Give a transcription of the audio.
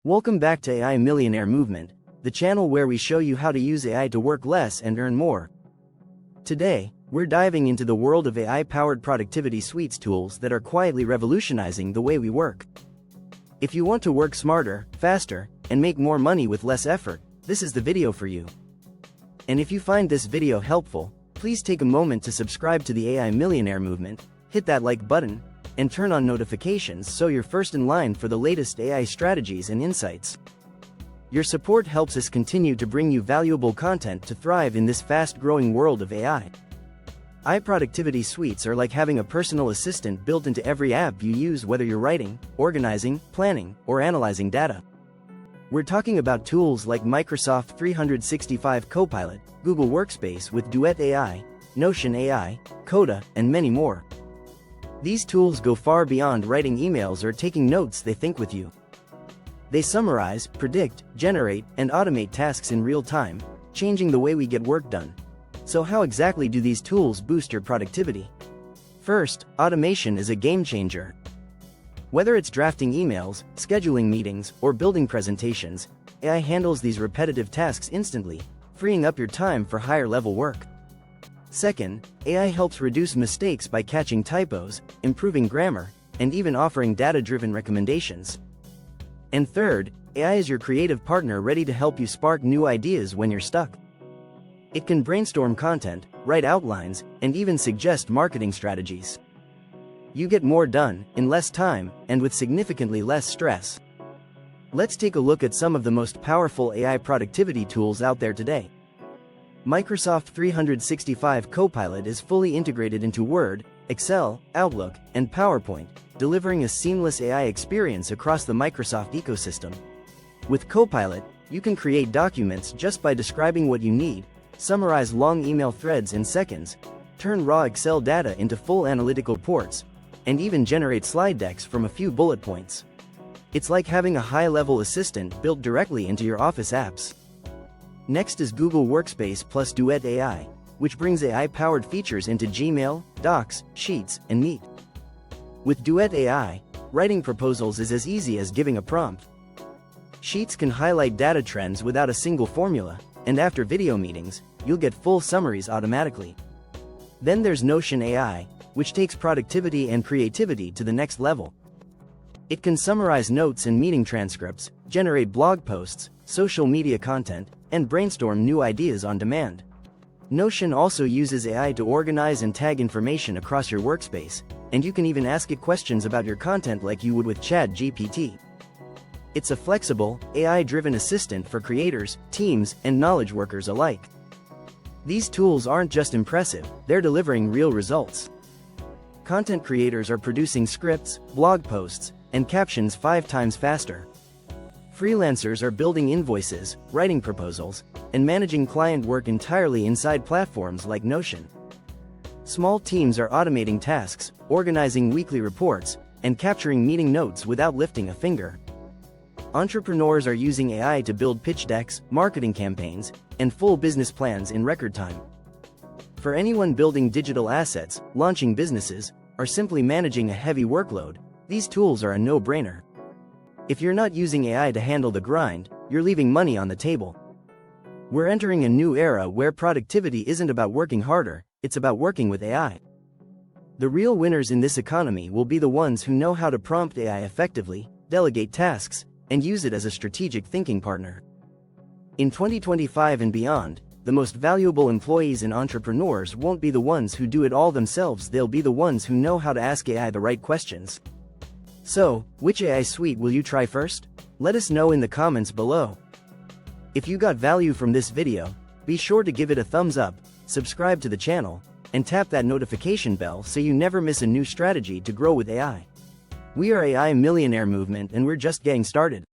Welcome back to AI Millionaire Movement, the channel where we show you how to use AI to work less and earn more. Today, we're diving into the world of AI-powered productivity suites tools that are quietly revolutionizing the way we work. If you want to work smarter, faster, and make more money with less effort, this is the video for you. And if you find this video helpful, please take a moment to subscribe to the AI Millionaire Movement, hit that like button, and turn on notifications so you're first in line for the latest AI strategies and insights. Your support helps us continue to bring you valuable content to thrive in this fast-growing world of AI. AI productivity suites are like having a personal assistant built into every app you use, whether you're writing, organizing, planning, or analyzing data. We're talking about tools like Microsoft 365 Copilot, Google Workspace with Duet AI, Notion AI, Coda, and many more. These tools go far beyond writing emails or taking notes. They think with you. They summarize, predict, generate, and automate tasks in real time, changing the way we get work done. So how exactly do these tools boost your productivity? First, automation is a game changer. Whether it's drafting emails, scheduling meetings, or building presentations, AI handles these repetitive tasks instantly, freeing up your time for higher-level work. Second, AI helps reduce mistakes by catching typos, improving grammar, and even offering data-driven recommendations. And third, AI is your creative partner ready to help you spark new ideas when you're stuck. It can brainstorm content, write outlines, and even suggest marketing strategies. You get more done, in less time, and with significantly less stress. Let's take a look at some of the most powerful AI productivity tools out there today. Microsoft 365 Copilot is fully integrated into Word, Excel, Outlook, and PowerPoint, delivering a seamless AI experience across the Microsoft ecosystem. With Copilot, you can create documents just by describing what you need, summarize long email threads in seconds, turn raw Excel data into full analytical reports, and even generate slide decks from a few bullet points. It's like having a high-level assistant built directly into your Office apps. Next is Google Workspace plus Duet AI, which brings AI-powered features into Gmail, Docs, Sheets, and Meet. With Duet AI, writing proposals is as easy as giving a prompt. Sheets can highlight data trends without a single formula, and after video meetings, you'll get full summaries automatically. Then there's Notion AI, which takes productivity and creativity to the next level. It can summarize notes and meeting transcripts, generate blog posts, social media content, and brainstorm new ideas on demand. Notion also uses AI to organize and tag information across your workspace, and you can even ask it questions about your content like you would with ChatGPT. It's a flexible, AI-driven assistant for creators, teams, and knowledge workers alike. These tools aren't just impressive, they're delivering real results. Content creators are producing scripts, blog posts, and captions 5 times faster. Freelancers are building invoices, writing proposals, and managing client work entirely inside platforms like Notion. Small teams are automating tasks, organizing weekly reports, and capturing meeting notes without lifting a finger. Entrepreneurs are using AI to build pitch decks, marketing campaigns, and full business plans in record time. For anyone building digital assets, launching businesses, or simply managing a heavy workload, these tools are a no-brainer. If you're not using AI to handle the grind, you're leaving money on the table. We're entering a new era where productivity isn't about working harder, it's about working with AI. The real winners in this economy will be the ones who know how to prompt AI effectively, delegate tasks, and use it as a strategic thinking partner. In 2025 and beyond, the most valuable employees and entrepreneurs won't be the ones who do it all themselves, they'll be the ones who know how to ask AI the right questions. So, which AI suite will you try first? Let us know in the comments below. If you got value from this video, be sure to give it a thumbs up, subscribe to the channel, and tap that notification bell so you never miss a new strategy to grow with AI. We are AI Millionaire Movement and we're just getting started.